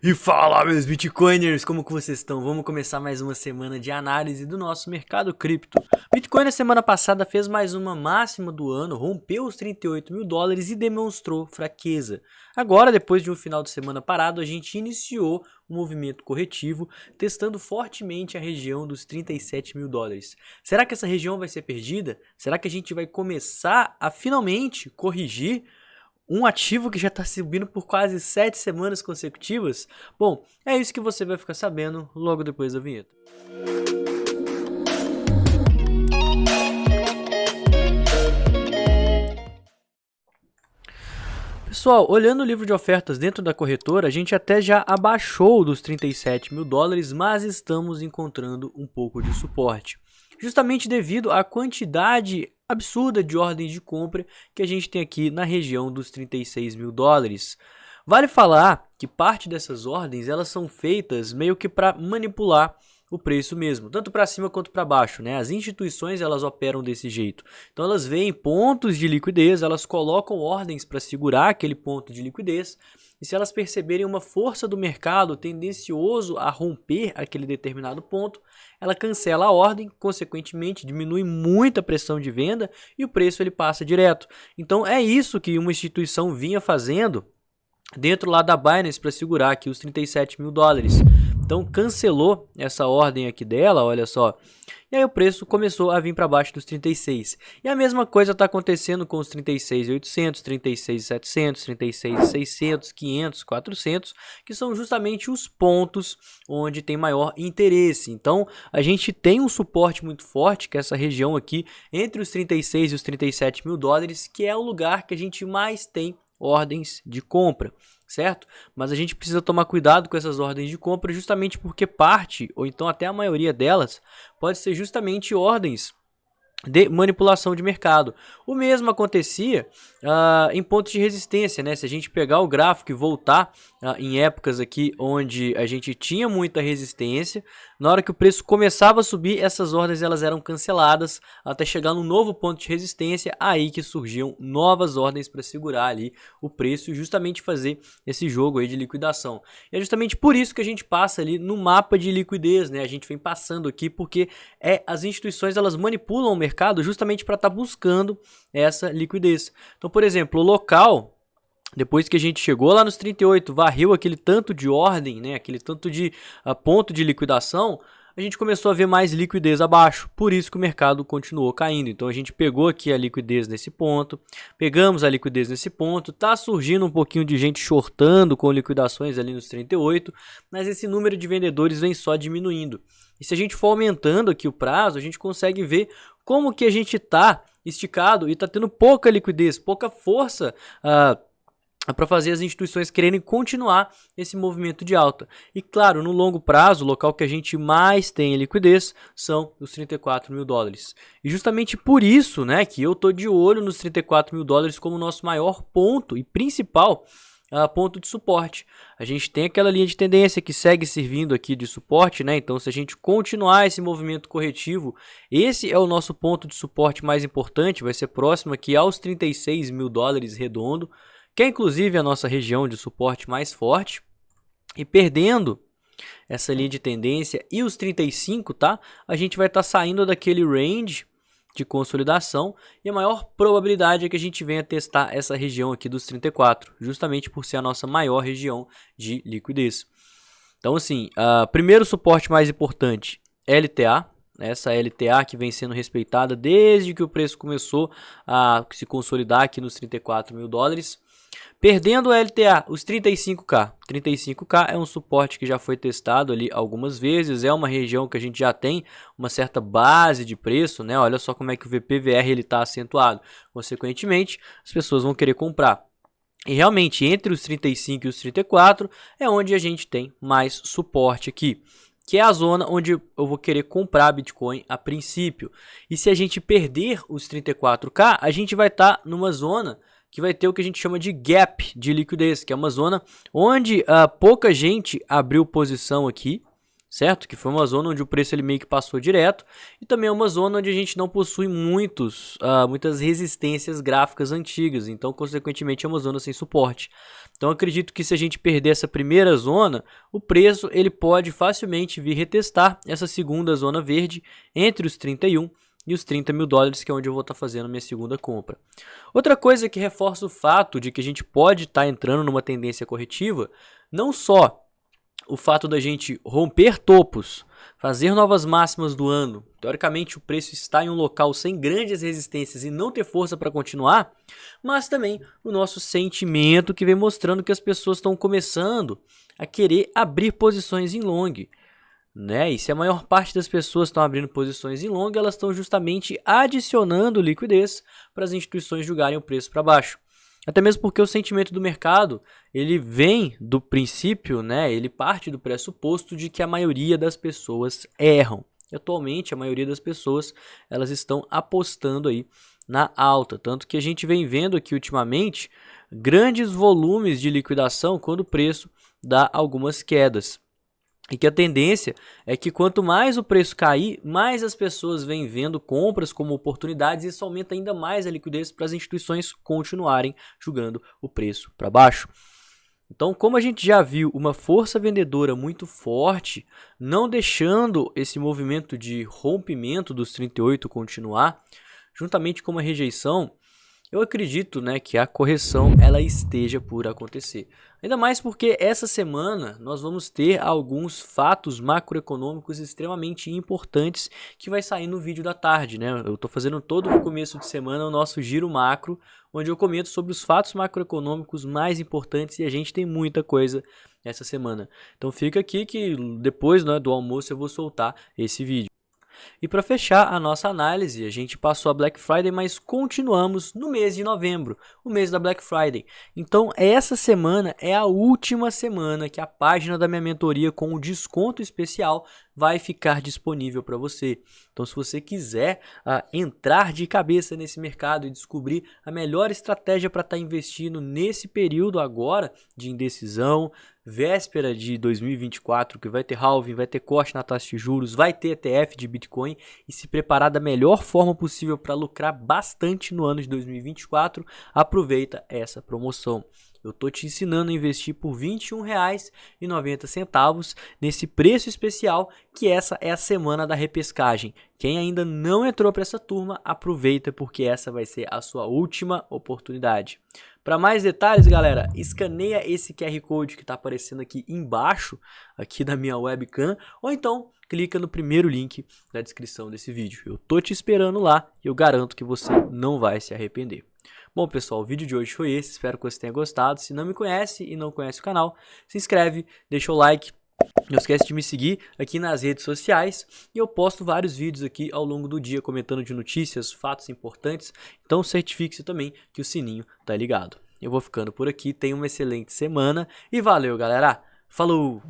E fala, meus Bitcoiners, como que vocês estão? Vamos começar mais uma semana de análise do nosso mercado cripto. Bitcoin na semana passada fez mais uma máxima do ano, rompeu os 38 mil dólares e demonstrou fraqueza. Agora, depois de um final de semana parado, a gente iniciou um movimento corretivo, testando fortemente a região dos 37 mil dólares. Será que essa região vai ser perdida? Será que a gente vai começar a finalmente corrigir um ativo que já está subindo por quase 7 semanas consecutivas? Bom, é isso que você vai ficar sabendo logo depois da vinheta. Pessoal, olhando o livro de ofertas dentro da corretora, a gente até já abaixou dos 37 mil dólares, mas estamos encontrando um pouco de suporte. Justamente devido à quantidade absurda de ordens de compra que a gente tem aqui na região dos 36 mil dólares. Vale falar que parte dessas ordens elas são feitas meio que para manipular o preço mesmo, tanto para cima quanto para baixo, né? As instituições elas operam desse jeito. Então elas veem pontos de liquidez, elas colocam ordens para segurar aquele ponto de liquidez. E se elas perceberem uma força do mercado tendencioso a romper aquele determinado ponto, ela cancela a ordem, consequentemente diminui muito a pressão de venda e o preço ele passa direto. Então é isso que uma instituição vinha fazendo dentro lá da Binance para segurar aqui os 37 mil dólares. Então cancelou essa ordem aqui dela, olha só. E aí o preço começou a vir para baixo dos 36. E a mesma coisa está acontecendo com os 36.800, 36.700, 36.600, 500, 400, que são justamente os pontos onde tem maior interesse. Então a gente tem um suporte muito forte, que é essa região aqui entre os 36 e os 37 mil dólares, que é o lugar que a gente mais tem ordens de compra, certo? Mas a gente precisa tomar cuidado com essas ordens de compra justamente porque parte, ou então até a maioria delas, pode ser justamente ordens de manipulação de mercado. O mesmo acontecia em pontos de resistência, né? Se a gente pegar o gráfico e voltar em épocas aqui onde a gente tinha muita resistência, na hora que o preço começava a subir, essas ordens elas eram canceladas até chegar num novo ponto de resistência, aí que surgiam novas ordens para segurar ali o preço e justamente fazer esse jogo aí de liquidação. E é justamente por isso que a gente passa ali no mapa de liquidez, né? A gente vem passando aqui porque as instituições elas manipulam o mercado justamente para estar buscando essa liquidez. Então, por exemplo, o local, depois que a gente chegou lá nos 38, varreu aquele tanto de ordem, né, aquele tanto de ponto de liquidação, a gente começou a ver mais liquidez abaixo, por isso que o mercado continuou caindo. Então a gente pegou aqui a liquidez nesse ponto, pegamos a liquidez nesse ponto, tá surgindo um pouquinho de gente shortando com liquidações ali nos 38, mas esse número de vendedores vem só diminuindo. E se a gente for aumentando aqui o prazo, a gente consegue ver como que a gente tá esticado e tá tendo pouca liquidez, pouca força para fazer as instituições quererem continuar esse movimento de alta. E claro, no longo prazo, o local que a gente mais tem liquidez são os 34 mil dólares. E justamente por isso, né, que eu tô de olho nos 34 mil dólares como nosso maior ponto e principal ponto de suporte. A gente tem aquela linha de tendência que segue servindo aqui de suporte, né? Então se a gente continuar esse movimento corretivo, esse é o nosso ponto de suporte mais importante, vai ser próximo aqui aos 36 mil dólares redondo, que é inclusive a nossa região de suporte mais forte. E perdendo essa linha de tendência e os 35, tá? A gente vai estar saindo daquele range de consolidação e a maior probabilidade é que a gente venha testar essa região aqui dos 34, justamente por ser a nossa maior região de liquidez. Então assim, primeiro suporte mais importante, LTA, essa LTA que vem sendo respeitada desde que o preço começou a se consolidar aqui nos 34 mil dólares. Perdendo o LTA, os 35K. 35K é um suporte que já foi testado ali algumas vezes, é uma região que a gente já tem uma certa base de preço, né? Olha só como é que o VPVR ele está acentuado. Consequentemente, as pessoas vão querer comprar. E realmente, entre os 35 e os 34 é onde a gente tem mais suporte aqui, que é a zona onde eu vou querer comprar Bitcoin a princípio. E se a gente perder os 34K, a gente vai estar numa zona que vai ter o que a gente chama de gap de liquidez, que é uma zona onde pouca gente abriu posição aqui, certo? Que foi uma zona onde o preço ele meio que passou direto, e também é uma zona onde a gente não possui muitas resistências gráficas antigas, então consequentemente é uma zona sem suporte. Então acredito que se a gente perder essa primeira zona, o preço ele pode facilmente vir retestar essa segunda zona verde entre os 31 e os 30 mil dólares, que é onde eu vou estar fazendo minha segunda compra. Outra coisa que reforça o fato de que a gente pode estar entrando numa tendência corretiva, não só o fato da gente romper topos, fazer novas máximas do ano, teoricamente o preço está em um local sem grandes resistências e não ter força para continuar, mas também o nosso sentimento que vem mostrando que as pessoas estão começando a querer abrir posições em long, né? E se a maior parte das pessoas estão abrindo posições em long, elas estão justamente adicionando liquidez para as instituições jogarem o preço para baixo. Até mesmo porque o sentimento do mercado, ele vem do princípio, né? Ele parte do pressuposto de que a maioria das pessoas erram. E atualmente, a maioria das pessoas, elas estão apostando aí na alta. Tanto que a gente vem vendo aqui ultimamente grandes volumes de liquidação quando o preço dá algumas quedas. E que a tendência é que quanto mais o preço cair, mais as pessoas vêm vendo compras como oportunidades e isso aumenta ainda mais a liquidez para as instituições continuarem jogando o preço para baixo. Então, como a gente já viu uma força vendedora muito forte, não deixando esse movimento de rompimento dos 38 continuar, juntamente com uma rejeição, eu acredito, né, que a correção ela esteja por acontecer. Ainda mais porque essa semana nós vamos ter alguns fatos macroeconômicos extremamente importantes que vai sair no vídeo da tarde, né? Eu estou fazendo todo o começo de semana o nosso giro macro, onde eu comento sobre os fatos macroeconômicos mais importantes e a gente tem muita coisa essa semana. Então fica aqui que depois, né, do almoço eu vou soltar esse vídeo. E para fechar a nossa análise, a gente passou a Black Friday, mas continuamos no mês de novembro, o mês da Black Friday. Então essa semana é a última semana que a página da minha mentoria com o desconto especial vai ficar disponível para você. Então se você quiser entrar de cabeça nesse mercado e descobrir a melhor estratégia para estar investindo nesse período agora de indecisão, véspera de 2024, que vai ter halving, vai ter corte na taxa de juros, vai ter ETF de Bitcoin e se preparar da melhor forma possível para lucrar bastante no ano de 2024, aproveita essa promoção. Eu estou te ensinando a investir por R$ 21,90 nesse preço especial, que essa é a semana da repescagem. Quem ainda não entrou para essa turma, aproveita porque essa vai ser a sua última oportunidade. Para mais detalhes, galera, escaneia esse QR Code que está aparecendo aqui embaixo aqui da minha webcam, ou então clica no primeiro link da descrição desse vídeo. Eu tô te esperando lá e eu garanto que você não vai se arrepender. Bom, pessoal, o vídeo de hoje foi esse, espero que você tenha gostado. Se não me conhece e não conhece o canal, se inscreve, deixa o like. Não esquece de me seguir aqui nas redes sociais e eu posto vários vídeos aqui ao longo do dia comentando de notícias, fatos importantes, então certifique-se também que o sininho tá ligado. Eu vou ficando por aqui, tenha uma excelente semana e valeu, galera! Falou!